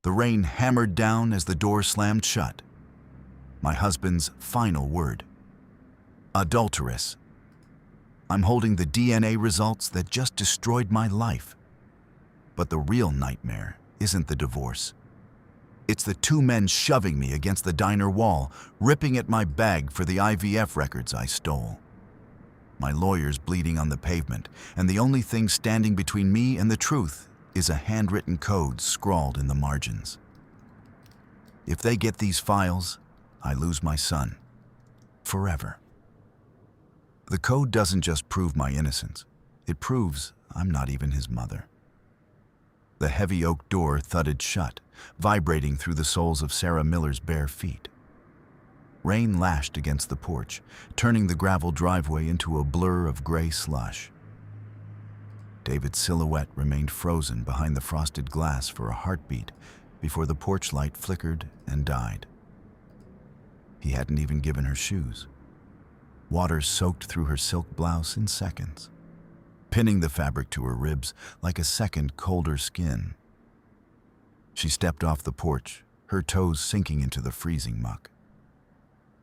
The rain hammered down as the door slammed shut. My husband's final word. Adulteress. I'm holding the DNA results that just destroyed my life. But the real nightmare isn't the divorce. It's the two men shoving me against the diner wall, ripping at my bag for the IVF records I stole. My lawyer's bleeding on the pavement, and the only thing standing between me and the truth is a handwritten code scrawled in the margins. If they get these files, I lose my son. Forever. The code doesn't just prove my innocence. It proves I'm not even his mother. The heavy oak door thudded shut, vibrating through the soles of Sarah Miller's bare feet. Rain lashed against the porch, turning the gravel driveway into a blur of gray slush. David's silhouette remained frozen behind the frosted glass for a heartbeat before the porch light flickered and died. He hadn't even given her shoes. Water soaked through her silk blouse in seconds, pinning the fabric to her ribs like a second colder skin. She stepped off the porch, her toes sinking into the freezing muck.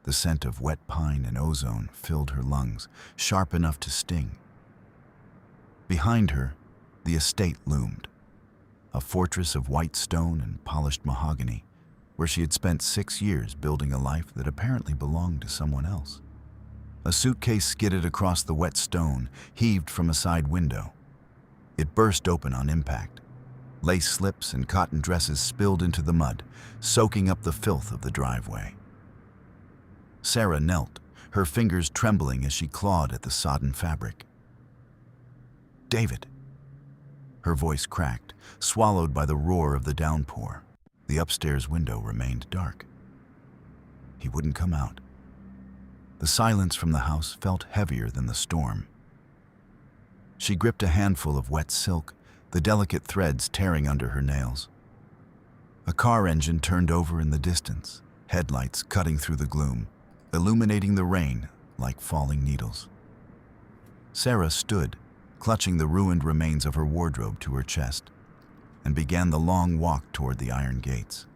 The scent of wet pine and ozone filled her lungs, sharp enough to sting. Behind her, the estate loomed, a fortress of white stone and polished mahogany, where she had spent 6 years building a life that apparently belonged to someone else. A suitcase skidded across the wet stone, heaved from a side window. It burst open on impact. Lace slips and cotton dresses spilled into the mud, soaking up the filth of the driveway. Sarah knelt, her fingers trembling as she clawed at the sodden fabric. David. Her voice cracked, swallowed by the roar of the downpour. The upstairs window remained dark. He wouldn't come out. The silence from the house felt heavier than the storm. She gripped a handful of wet silk, the delicate threads tearing under her nails. A car engine turned over in the distance, headlights cutting through the gloom, illuminating the rain like falling needles. Sarah stood, clutching the ruined remains of her wardrobe to her chest, and began the long walk toward the iron gates.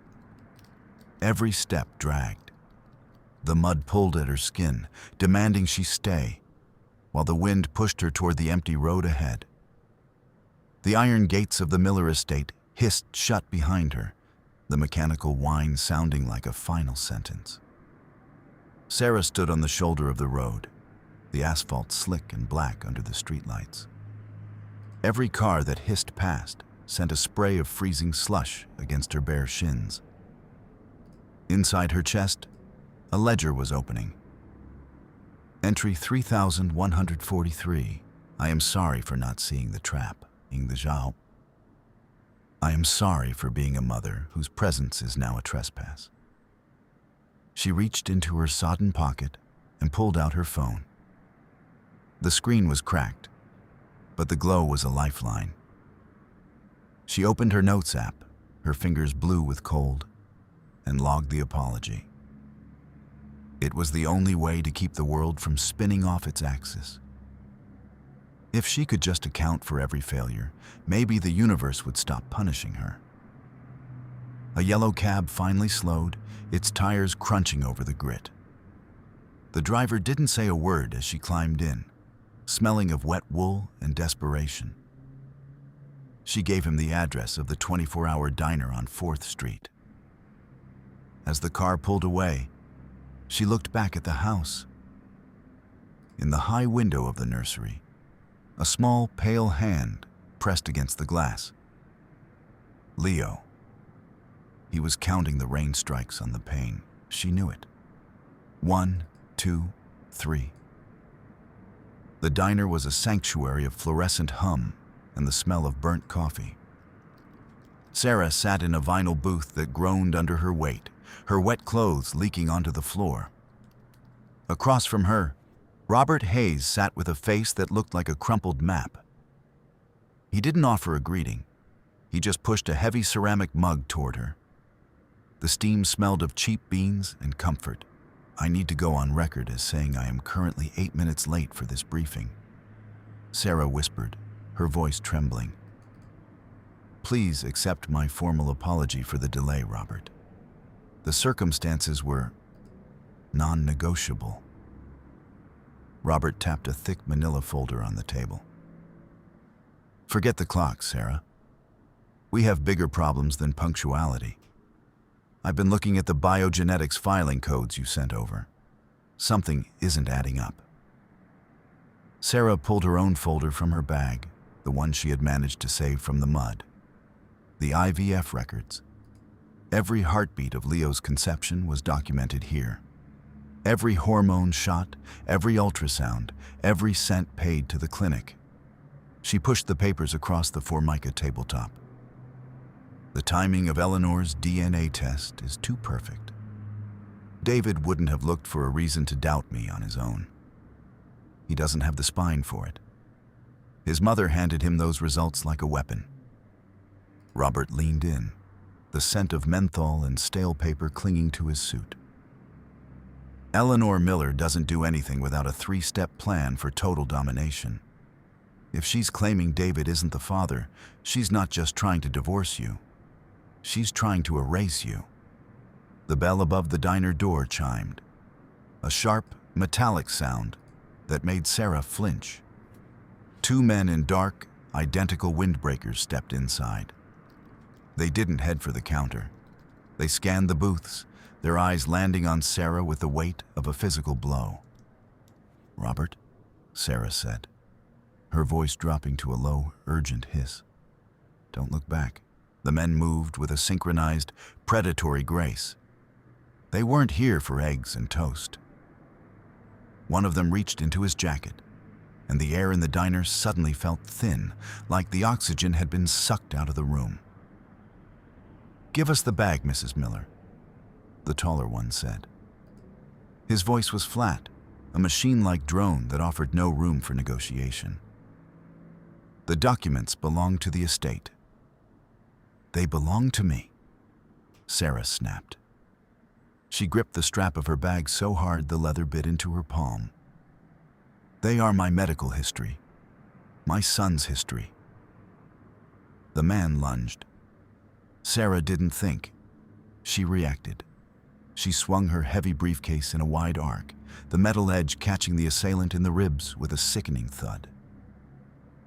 Every step dragged. The mud pulled at her skin, demanding she stay, while the wind pushed her toward the empty road ahead. The iron gates of the Miller estate hissed shut behind her, the mechanical whine sounding like a final sentence. Sarah stood on the shoulder of the road, the asphalt slick and black under the streetlights. Every car that hissed past sent a spray of freezing slush against her bare shins. Inside her chest, a ledger was opening. Entry 3143. I am sorry for not seeing the trap. I am sorry for being a mother whose presence is now a trespass. She reached into her sodden pocket and pulled out her phone. The screen was cracked, but the glow was a lifeline. She opened her notes app, her fingers blue with cold, and logged the apology. It was the only way to keep the world from spinning off its axis. If she could just account for every failure, maybe the universe would stop punishing her. A yellow cab finally slowed, its tires crunching over the grit. The driver didn't say a word as she climbed in, smelling of wet wool and desperation. She gave him the address of the 24-hour diner on 4th Street. As the car pulled away, she looked back at the house. In the high window of the nursery, a small, pale hand pressed against the glass. Leo. He was counting the rain strikes on the pane. She knew it. 1, 2, 3. The diner was a sanctuary of fluorescent hum and the smell of burnt coffee. Sarah sat in a vinyl booth that groaned under her weight, her wet clothes leaking onto the floor. Across from her, Robert Hayes sat with a face that looked like a crumpled map. He didn't offer a greeting. He just pushed a heavy ceramic mug toward her. The steam smelled of cheap beans and comfort. I need to go on record as saying I am currently 8 minutes late for this briefing, Sarah whispered, her voice trembling. Please accept my formal apology for the delay, Robert. The circumstances were non-negotiable. Robert tapped a thick manila folder on the table. Forget the clock, Sarah. We have bigger problems than punctuality. I've been looking at the BioGenetics filing codes you sent over. Something isn't adding up. Sarah pulled her own folder from her bag, the one she had managed to save from the mud. The IVF records. Every heartbeat of Leo's conception was documented here. Every hormone shot, every ultrasound, every cent paid to the clinic. She pushed the papers across the Formica tabletop. The timing of Eleanor's DNA test is too perfect. David wouldn't have looked for a reason to doubt me on his own. He doesn't have the spine for it. His mother handed him those results like a weapon. Robert leaned in, the scent of menthol and stale paper clinging to his suit. Eleanor Miller doesn't do anything without a 3-step plan for total domination. If she's claiming David isn't the father, she's not just trying to divorce you. She's trying to erase you. The bell above the diner door chimed. A sharp, metallic sound that made Sarah flinch. 2 men in dark, identical windbreakers stepped inside. They didn't head for the counter. They scanned the booths, their eyes landing on Sarah with the weight of a physical blow. "Robert," Sarah said, her voice dropping to a low, urgent hiss. "Don't look back." The men moved with a synchronized, predatory grace. They weren't here for eggs and toast. One of them reached into his jacket, and the air in the diner suddenly felt thin, like the oxygen had been sucked out of the room. "Give us the bag, Mrs. Miller," the taller one said. His voice was flat, a machine-like drone that offered no room for negotiation. "The documents belong to the estate." "They belong to me," Sarah snapped. She gripped the strap of her bag so hard the leather bit into her palm. "They are my medical history, my son's history." The man lunged. Sarah didn't think. She reacted. She swung her heavy briefcase in a wide arc, the metal edge catching the assailant in the ribs with a sickening thud.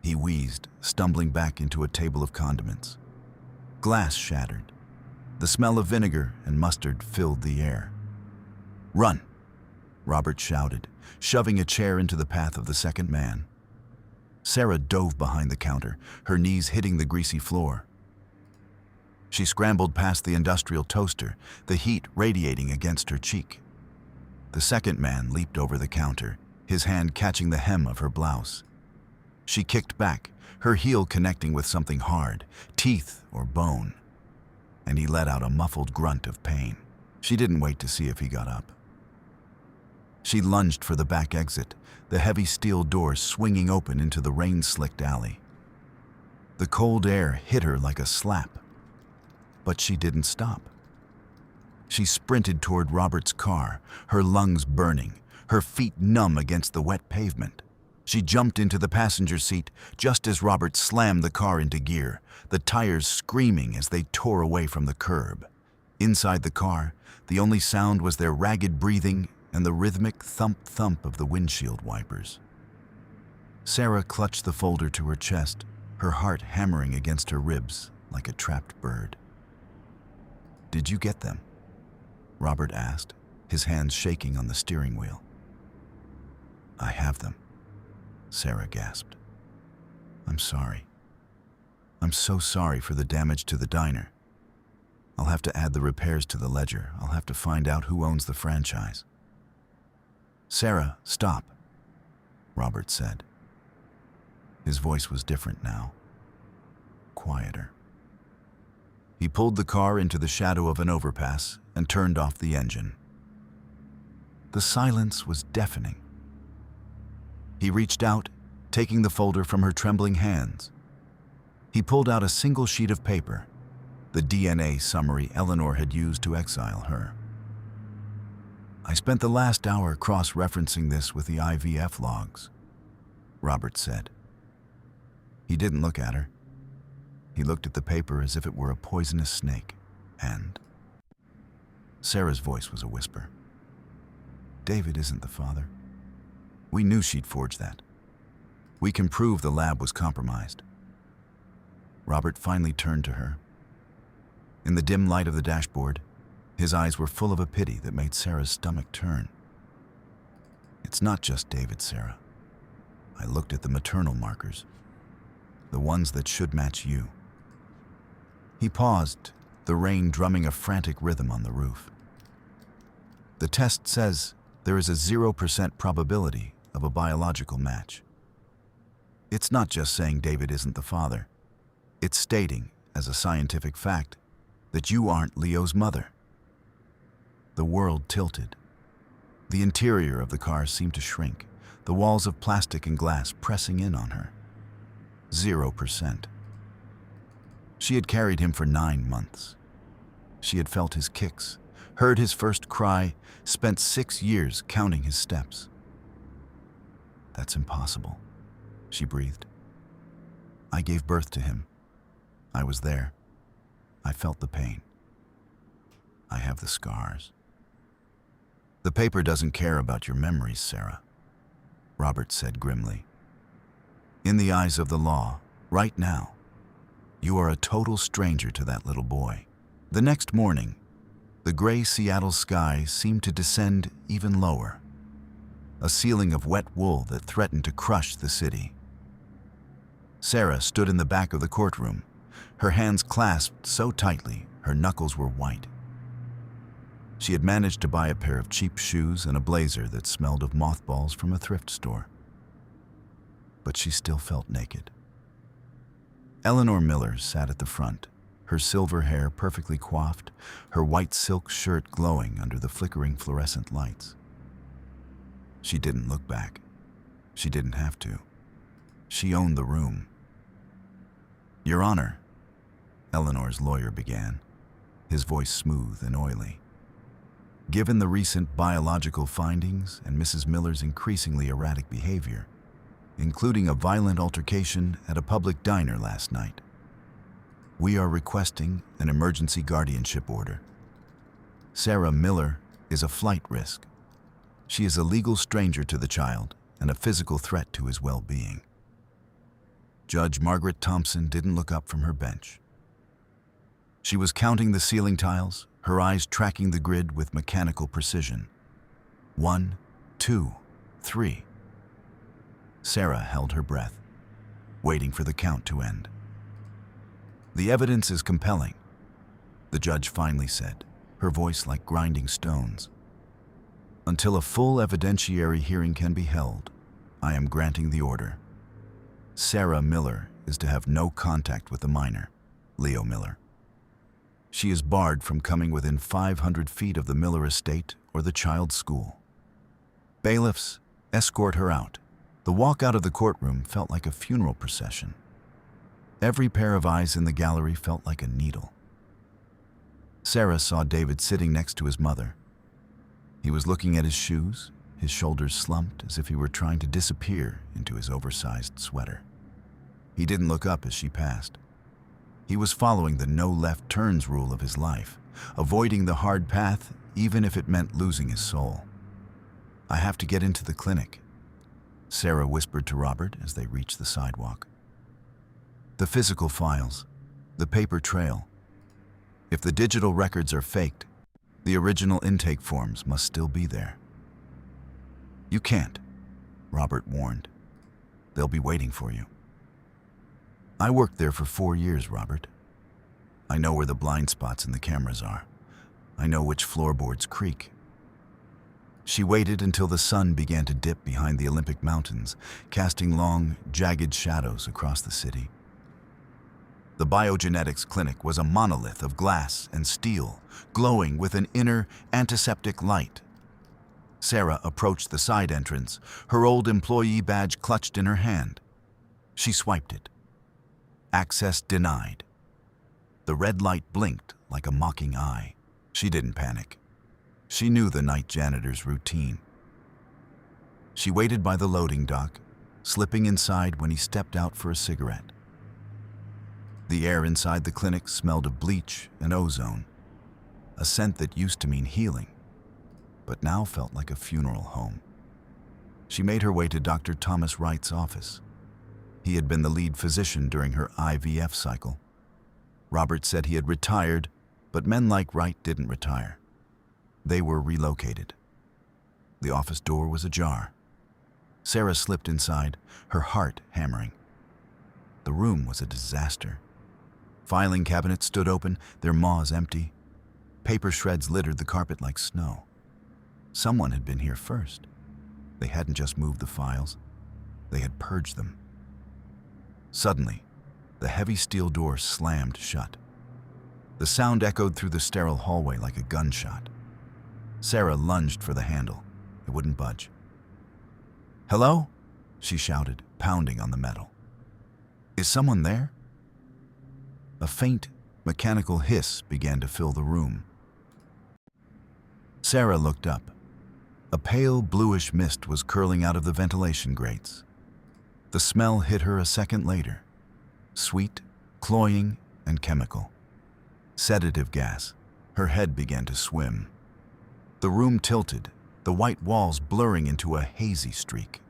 He wheezed, stumbling back into a table of condiments. Glass shattered. The smell of vinegar and mustard filled the air. "Run!" Robert shouted, shoving a chair into the path of the second man. Sarah dove behind the counter, her knees hitting the greasy floor. She scrambled past the industrial toaster, the heat radiating against her cheek. The second man leaped over the counter, his hand catching the hem of her blouse. She kicked back, her heel connecting with something hard, teeth or bone, and he let out a muffled grunt of pain. She didn't wait to see if he got up. She lunged for the back exit, the heavy steel door swinging open into the rain-slicked alley. The cold air hit her like a slap, but she didn't stop. She sprinted toward Robert's car, her lungs burning, her feet numb against the wet pavement. She jumped into the passenger seat just as Robert slammed the car into gear, the tires screaming as they tore away from the curb. Inside the car, the only sound was their ragged breathing and the rhythmic thump-thump of the windshield wipers. Sarah clutched the folder to her chest, her heart hammering against her ribs like a trapped bird. "Did you get them?" Robert asked, his hands shaking on the steering wheel. "I have them," Sarah gasped. "I'm sorry. I'm so sorry for the damage to the diner. I'll have to add the repairs to the ledger. I'll have to find out who owns the franchise." "Sarah, stop," Robert said. His voice was different now, quieter. He pulled the car into the shadow of an overpass and turned off the engine. The silence was deafening. He reached out, taking the folder from her trembling hands. He pulled out a single sheet of paper, the DNA summary Eleanor had used to exile her. "I spent the last hour cross-referencing this with the IVF logs," Robert said. He didn't look at her. He looked at the paper as if it were a poisonous snake, and Sarah's voice was a whisper. David isn't the father. We knew she'd forged that. We can prove the lab was compromised. Robert finally turned to her. In the dim light of the dashboard, his eyes were full of a pity that made Sarah's stomach turn. It's not just David, Sarah. I looked at the maternal markers, the ones that should match you. He paused, the rain drumming a frantic rhythm on the roof. The test says there is a 0% probability of a biological match. It's not just saying David isn't the father. It's stating, as a scientific fact, that you aren't Leo's mother. The world tilted. The interior of the car seemed to shrink, the walls of plastic and glass pressing in on her. 0%. She had carried him for 9 months. She had felt his kicks, heard his first cry, spent 6 years counting his steps. That's impossible, she breathed. I gave birth to him. I was there. I felt the pain. I have the scars. The paper doesn't care about your memories, Sarah, Robert said grimly. In the eyes of the law, right now, you are a total stranger to that little boy. The next morning, the gray Seattle sky seemed to descend even lower, a ceiling of wet wool that threatened to crush the city. Sarah stood in the back of the courtroom, her hands clasped so tightly her knuckles were white. She had managed to buy a pair of cheap shoes and a blazer that smelled of mothballs from a thrift store. But she still felt naked. Eleanor Miller sat at the front, her silver hair perfectly coiffed, her white silk shirt glowing under the flickering fluorescent lights. She didn't look back. She didn't have to. She owned the room. Your Honor, Eleanor's lawyer began, his voice smooth and oily. Given the recent biological findings and Mrs. Miller's increasingly erratic behavior, including a violent altercation at a public diner last night, we are requesting an emergency guardianship order. Sarah Miller is a flight risk. She is a legal stranger to the child and a physical threat to his well-being. Judge Margaret Thompson didn't look up from her bench. She was counting the ceiling tiles, her eyes tracking the grid with mechanical precision. 1, 2, 3. Sarah held her breath, waiting for the count to end. The evidence is compelling, the judge finally said, her voice like grinding stones. Until a full evidentiary hearing can be held, I am granting the order. Sarah Miller is to have no contact with the minor, Leo Miller. She is barred from coming within 500 feet of the Miller estate or the child's school. Bailiffs, escort her out. The walk out of the courtroom felt like a funeral procession. Every pair of eyes in the gallery felt like a needle. Sarah saw David sitting next to his mother. He was looking at his shoes, his shoulders slumped as if he were trying to disappear into his oversized sweater. He didn't look up as she passed. He was following the no left turns rule of his life, avoiding the hard path even if it meant losing his soul. I have to get into the clinic, Sarah whispered to Robert as they reached the sidewalk. The physical files, the paper trail. If the digital records are faked, the original intake forms must still be there. You can't, Robert warned. They'll be waiting for you. I worked there for 4 years, Robert. I know where the blind spots in the cameras are. I know which floorboards creak. She waited until the sun began to dip behind the Olympic Mountains, casting long, jagged shadows across the city. The BioGenetics clinic was a monolith of glass and steel, glowing with an inner, antiseptic light. Sarah approached the side entrance, her old employee badge clutched in her hand. She swiped it. Access denied. The red light blinked like a mocking eye. She didn't panic. She knew the night janitor's routine. She waited by the loading dock, slipping inside when he stepped out for a cigarette. The air inside the clinic smelled of bleach and ozone, a scent that used to mean healing, but now felt like a funeral home. She made her way to Dr. Thomas Wright's office. He had been the lead physician during her IVF cycle. Robert said he had retired, but men like Wright didn't retire. They were relocated. The office door was ajar. Sarah slipped inside, her heart hammering. The room was a disaster. Filing cabinets stood open, their maws empty. Paper shreds littered the carpet like snow. Someone had been here first. They hadn't just moved the files, they had purged them. Suddenly, the heavy steel door slammed shut. The sound echoed through the sterile hallway like a gunshot. Sarah lunged for the handle. It wouldn't budge. "Hello?" she shouted, pounding on the metal. "Is someone there?" A faint, mechanical hiss began to fill the room. Sarah looked up. A pale, bluish mist was curling out of the ventilation grates. The smell hit her a second later. Sweet, cloying, and chemical. Sedative gas. Her head began to swim. The room tilted, the white walls blurring into a hazy streak.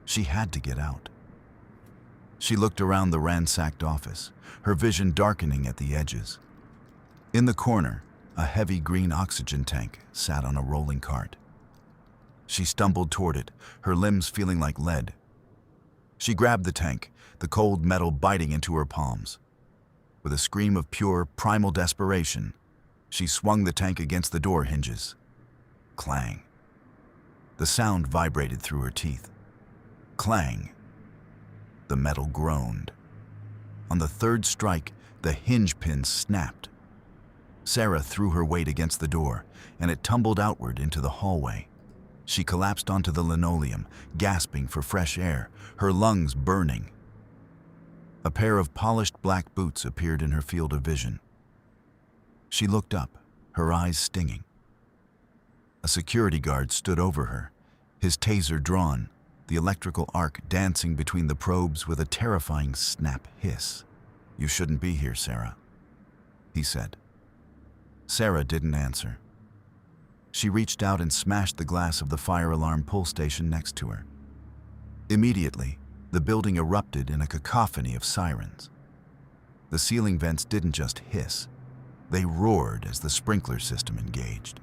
She had to get out. She looked around the ransacked office, her vision darkening at the edges. In the corner, a heavy green oxygen tank sat on a rolling cart. She stumbled toward it, her limbs feeling like lead. She grabbed the tank, the cold metal biting into her palms. With a scream of pure, primal desperation, she swung the tank against the door hinges. Clang. The sound vibrated through her teeth. Clang. The metal groaned. On the third strike, the hinge pins snapped. Sarah threw her weight against the door, and it tumbled outward into the hallway. She collapsed onto the linoleum, gasping for fresh air, her lungs burning. A pair of polished black boots appeared in her field of vision. She looked up, her eyes stinging. A security guard stood over her, his taser drawn, the electrical arc dancing between the probes with a terrifying snap hiss. "You shouldn't be here, Sarah," he said. Sarah didn't answer. She reached out and smashed the glass of the fire alarm pull station next to her. Immediately, the building erupted in a cacophony of sirens. The ceiling vents didn't just hiss, they roared as the sprinkler system engaged.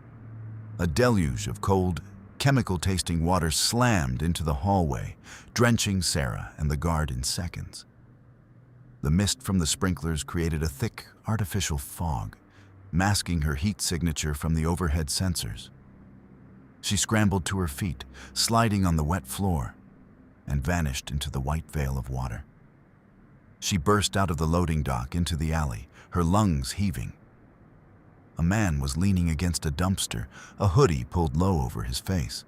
A deluge of cold, chemical-tasting water slammed into the hallway, drenching Sarah and the guard in seconds. The mist from the sprinklers created a thick, artificial fog, masking her heat signature from the overhead sensors. She scrambled to her feet, sliding on the wet floor, and vanished into the white veil of water. She burst out of the loading dock into the alley, her lungs heaving. A man was leaning against a dumpster, a hoodie pulled low over his face.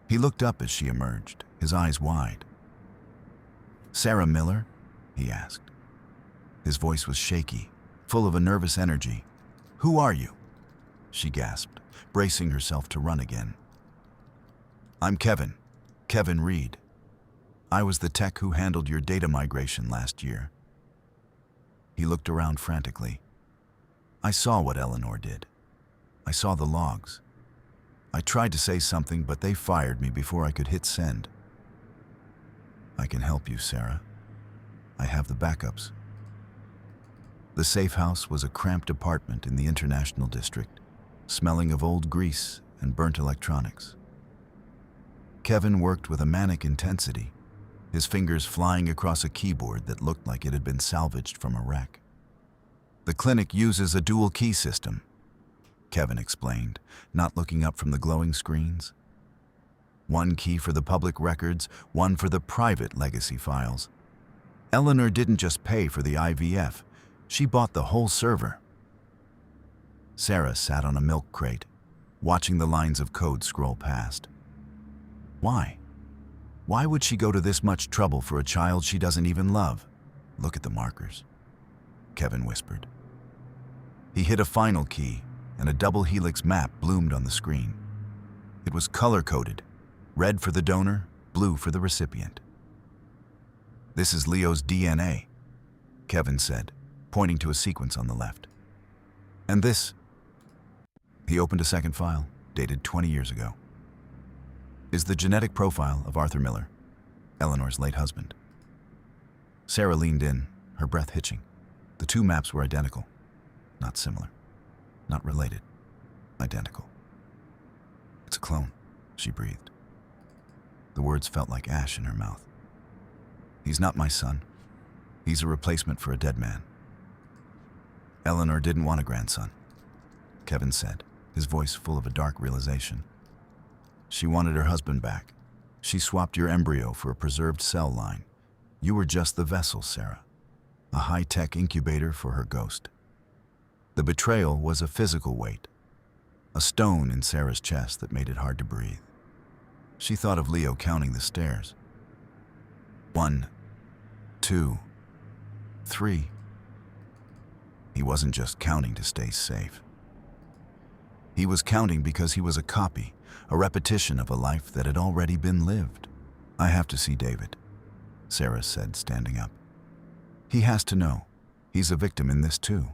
He looked up as she emerged, his eyes wide. "Sarah Miller?" he asked. His voice was shaky, full of a nervous energy. "Who are you?" she gasped, bracing herself to run again. "I'm Kevin Reed. I was the tech who handled your data migration last year." He looked around frantically. "I saw what Eleanor did. I saw the logs. I tried to say something, but they fired me before I could hit send." "I can help you, Sarah. I have the backups." The safe house was a cramped apartment in the International District, smelling of old grease and burnt electronics. Kevin worked with a manic intensity, his fingers flying across a keyboard that looked like it had been salvaged from a wreck. "The clinic uses a dual key system," Kevin explained, not looking up from the glowing screens. "One key for the public records, one for the private legacy files. Eleanor didn't just pay for the IVF, she bought the whole server." Sarah sat on a milk crate, watching the lines of code scroll past. Why? Why would she go to this much trouble for a child she doesn't even love? "Look at the markers," Kevin whispered. He hit a final key, and a double helix map bloomed on the screen. It was color-coded, red for the donor, blue for the recipient. "This is Leo's DNA." Kevin said, pointing to a sequence on the left. And this? He opened a second file, dated 20 years ago. Is the genetic profile of Arthur Miller, Eleanor's late husband. Sarah leaned in, her breath hitching. The two maps were identical. Not similar. Not related. Identical. It's a clone, she breathed. The words felt like ash in her mouth. He's not my son. He's a replacement for a dead man. Eleanor didn't want a grandson, Kevin said, his voice full of a dark realization. She wanted her husband back. She swapped your embryo for a preserved cell line. You were just the vessel, Sarah. A high-tech incubator for her ghost. The betrayal was a physical weight. A stone in Sarah's chest that made it hard to breathe. She thought of Leo counting the stairs. 1, 2, 3. He wasn't just counting to stay safe. He was counting because he was a copy, a repetition of a life that had already been lived. I have to see David, Sarah said, standing up. He has to know. He's a victim in this too.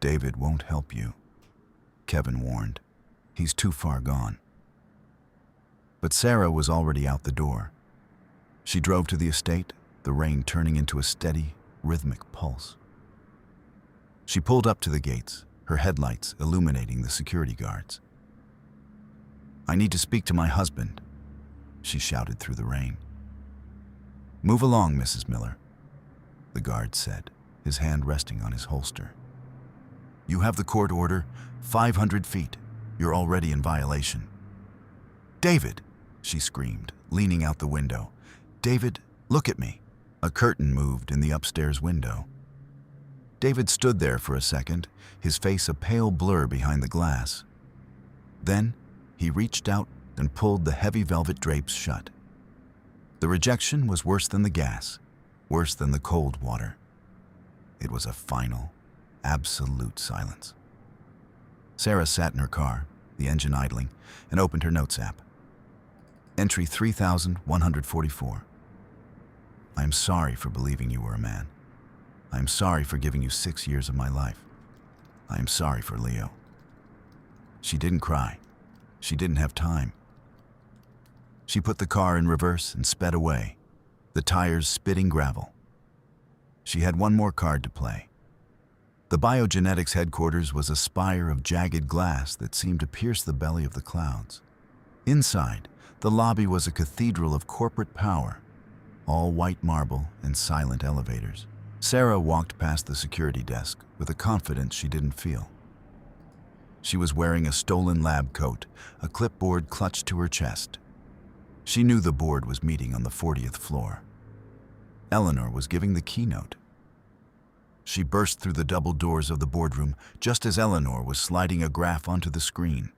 David won't help you, Kevin warned. He's too far gone. But Sarah was already out the door. She drove to the estate, the rain turning into a steady, rhythmic pulse. She pulled up to the gates, her headlights illuminating the security guards. I need to speak to my husband, she shouted through the rain. Move along, Mrs. Miller, the guard said, his hand resting on his holster. You have the court order, 500 feet. You're already in violation. David, she screamed, leaning out the window. David, look at me. A curtain moved in the upstairs window. David stood there for a second, his face a pale blur behind the glass. Then, he reached out and pulled the heavy velvet drapes shut. The rejection was worse than the gas, worse than the cold water. It was a final, absolute silence. Sarah sat in her car, the engine idling, and opened her notes app. Entry 3144. I am sorry for believing you were a man. I am sorry for giving you 6 years of my life. I am sorry for Leo. She didn't cry. She didn't have time. She put the car in reverse and sped away, the tires spitting gravel. She had one more card to play. The BioGenetics headquarters was a spire of jagged glass that seemed to pierce the belly of the clouds. Inside, the lobby was a cathedral of corporate power, all white marble and silent elevators. Sarah walked past the security desk with a confidence she didn't feel. She was wearing a stolen lab coat, a clipboard clutched to her chest. She knew the board was meeting on the 40th floor. Eleanor was giving the keynote. She burst through the double doors of the boardroom just as Eleanor was sliding a graph onto the screen.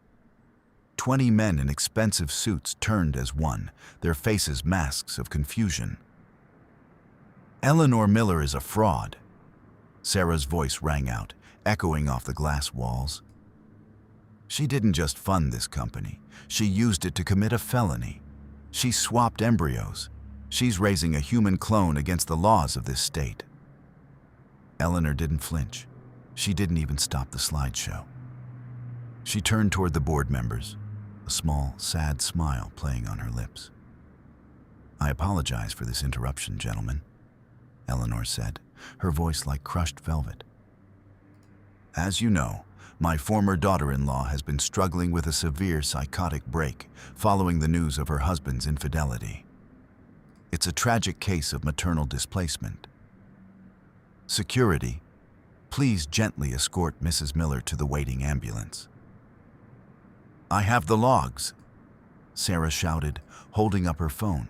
20 men in expensive suits turned as one, their faces masks of confusion. Eleanor Miller is a fraud. Sarah's voice rang out, echoing off the glass walls. She didn't just fund this company. She used it to commit a felony. She swapped embryos. She's raising a human clone against the laws of this state. Eleanor didn't flinch. She didn't even stop the slideshow. She turned toward the board members, a small, sad smile playing on her lips. I apologize for this interruption, gentlemen, Eleanor said, her voice like crushed velvet. As you know, my former daughter-in-law has been struggling with a severe psychotic break following the news of her husband's infidelity. It's a tragic case of maternal displacement. Security, please gently escort Mrs. Miller to the waiting ambulance. I have the logs, Sarah shouted, holding up her phone.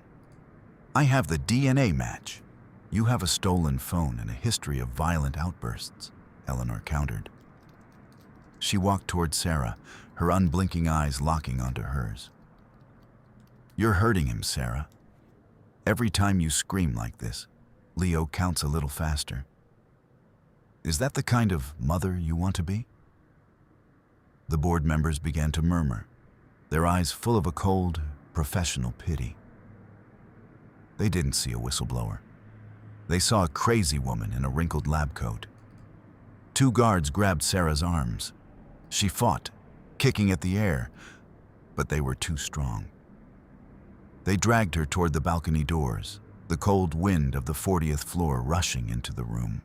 I have the DNA match. You have a stolen phone and a history of violent outbursts, Eleanor countered. She walked toward Sarah, her unblinking eyes locking onto hers. You're hurting him, Sarah. Every time you scream like this, Leo counts a little faster. Is that the kind of mother you want to be? The board members began to murmur, their eyes full of a cold, professional pity. They didn't see a whistleblower. They saw a crazy woman in a wrinkled lab coat. Two guards grabbed Sarah's arms. She fought, kicking at the air, but they were too strong. They dragged her toward the balcony doors, the cold wind of the 40th floor rushing into the room.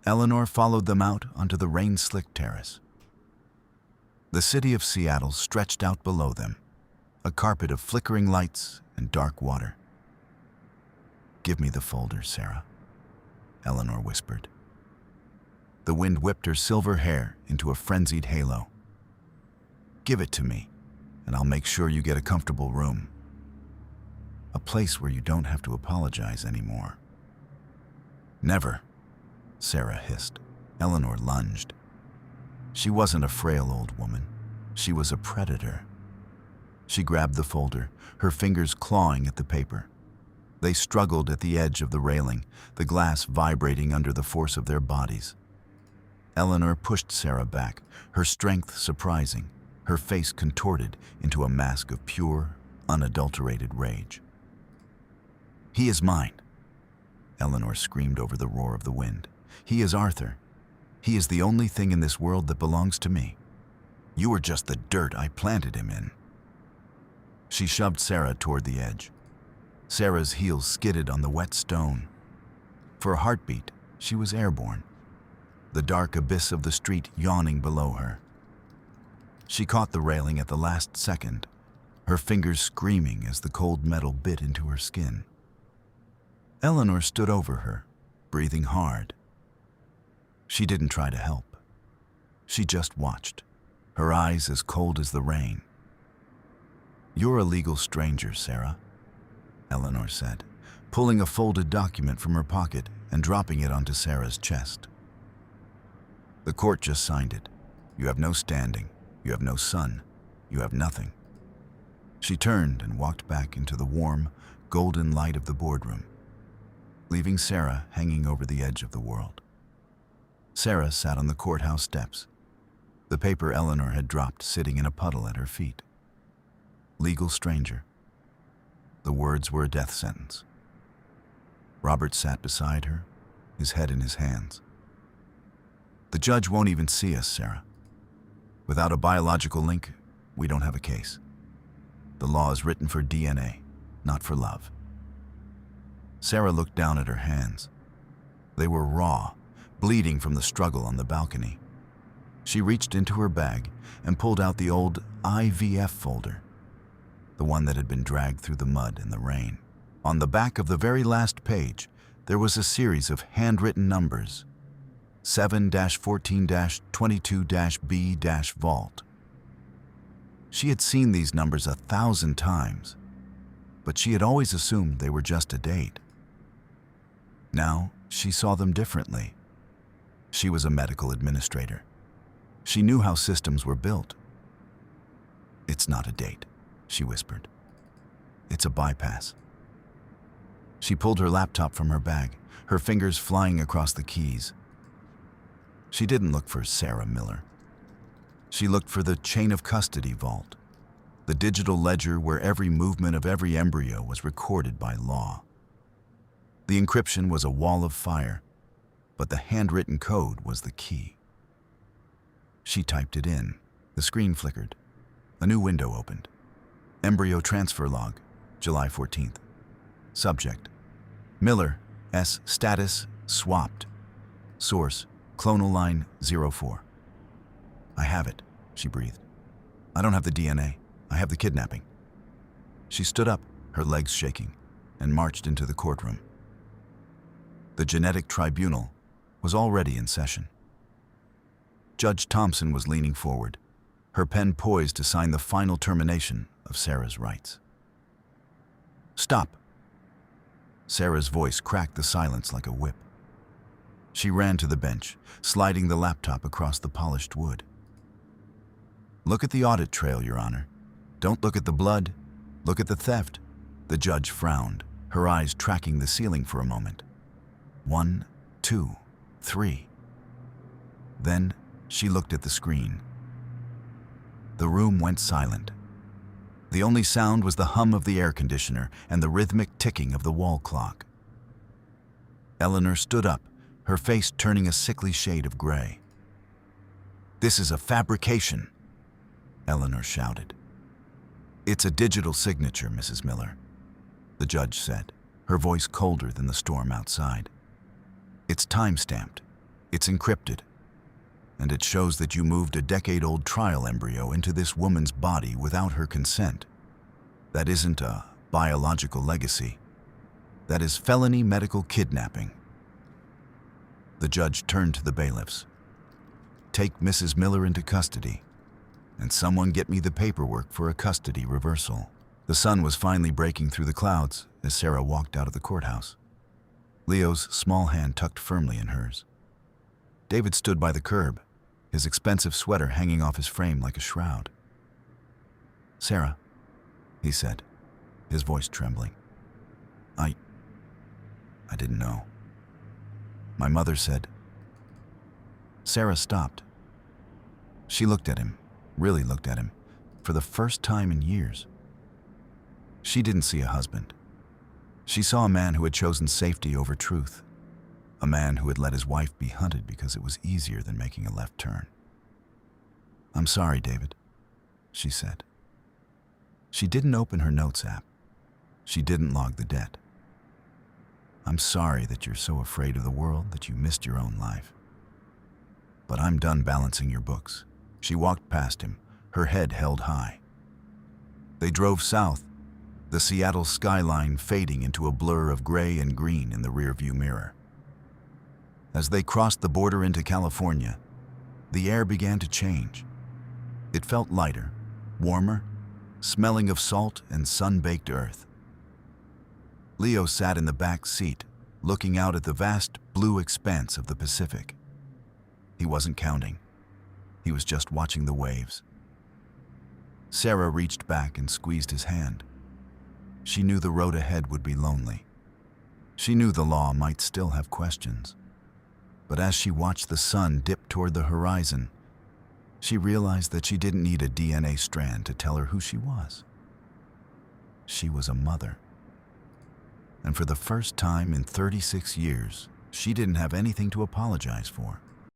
Eleanor followed them out onto the rain-slicked terrace. The city of Seattle stretched out below them, a carpet of flickering lights and dark water. "Give me the folder, Sarah," Eleanor whispered. The wind whipped her silver hair into a frenzied halo. "Give it to me, and I'll make sure you get a comfortable room. A place where you don't have to apologize anymore." "Never," Sarah hissed. Eleanor lunged. She wasn't a frail old woman. She was a predator. She grabbed the folder, her fingers clawing at the paper. They struggled at the edge of the railing, the glass vibrating under the force of their bodies. Eleanor pushed Sarah back, her strength surprising, her face contorted into a mask of pure, unadulterated rage. "He is mine," Eleanor screamed over the roar of the wind. "He is Arthur. He is the only thing in this world that belongs to me. You are just the dirt I planted him in." She shoved Sarah toward the edge. Sarah's heels skidded on the wet stone. For a heartbeat, she was airborne, the dark abyss of the street yawning below her. She caught the railing at the last second, her fingers screaming as the cold metal bit into her skin. Eleanor stood over her, breathing hard. She didn't try to help. She just watched, her eyes as cold as the rain. "You're a legal stranger, Sarah," Eleanor said, pulling a folded document from her pocket and dropping it onto Sarah's chest. "The court just signed it. You have no standing. You have no son. You have nothing." She turned and walked back into the warm, golden light of the boardroom, leaving Sarah hanging over the edge of the world. Sarah sat on the courthouse steps, the paper Eleanor had dropped sitting in a puddle at her feet. Legal stranger. The words were a death sentence. Robert sat beside her, his head in his hands. "The judge won't even see us, Sarah. Without a biological link, we don't have a case. The law is written for DNA, not for love." Sarah looked down at her hands. They were raw, bleeding from the struggle on the balcony. She reached into her bag and pulled out the old IVF folder, the one that had been dragged through the mud and the rain. On the back of the very last page, there was a series of handwritten numbers: 7-14-22-B-Vault. She had seen these numbers 1,000 times, but she had always assumed they were just a date. Now she saw them differently. She was a medical administrator. She knew how systems were built. "It's not a date," she whispered. "It's a bypass." She pulled her laptop from her bag, her fingers flying across the keys. She didn't look for Sarah Miller. She looked for the chain of custody vault, the digital ledger where every movement of every embryo was recorded by law. The encryption was a wall of fire, but the handwritten code was the key. She typed it in. The screen flickered. A new window opened. Embryo transfer log, July 14th. Subject: Miller, S. Status, swapped. Source: clonal line 04. "I have it," she breathed. "I don't have the DNA. I have the kidnapping." She stood up, her legs shaking, and marched into the courtroom. The genetic tribunal was already in session. Judge Thompson was leaning forward, her pen poised to sign the final termination of Sarah's rights. "Stop." Sarah's voice cracked the silence like a whip. She ran to the bench, sliding the laptop across the polished wood. "Look at the audit trail, Your Honor. Don't look at the blood. Look at the theft." The judge frowned, her eyes tracking the ceiling for a moment. 1, 2, 3. Then she looked at the screen. The room went silent. The only sound was the hum of the air conditioner and the rhythmic ticking of the wall clock. Eleanor stood up, her face turning a sickly shade of gray. "This is a fabrication," Eleanor shouted. "It's a digital signature, Mrs. Miller," the judge said, her voice colder than the storm outside. "It's time-stamped, it's encrypted, and it shows that you moved a decade-old trial embryo into this woman's body without her consent. That isn't a biological legacy. That is felony medical kidnapping." The judge turned to the bailiffs. "Take Mrs. Miller into custody, and someone get me the paperwork for a custody reversal." The sun was finally breaking through the clouds as Sarah walked out of the courthouse, Leo's small hand tucked firmly in hers. David stood by the curb, his expensive sweater hanging off his frame like a shroud. "Sarah," he said, his voice trembling. I didn't know. My mother said." Sarah stopped. She looked at him, really looked at him, for the first time in years. She didn't see a husband. She saw a man who had chosen safety over truth, a man who had let his wife be hunted because it was easier than making a left turn. "I'm sorry, David," she said. She didn't open her notes app. She didn't log the debt. "I'm sorry that you're so afraid of the world that you missed your own life. But I'm done balancing your books." She walked past him, her head held high. They drove south, the Seattle skyline fading into a blur of gray and green in the rearview mirror. As they crossed the border into California, the air began to change. It felt lighter, warmer, smelling of salt and sun-baked earth. Leo sat in the back seat, looking out at the vast blue expanse of the Pacific. He wasn't counting. He was just watching the waves. Sarah reached back and squeezed his hand. She knew the road ahead would be lonely. She knew the law might still have questions. But as she watched the sun dip toward the horizon, she realized that she didn't need a DNA strand to tell her who she was. She was a mother. And for the first time in 36 years, she didn't have anything to apologize for.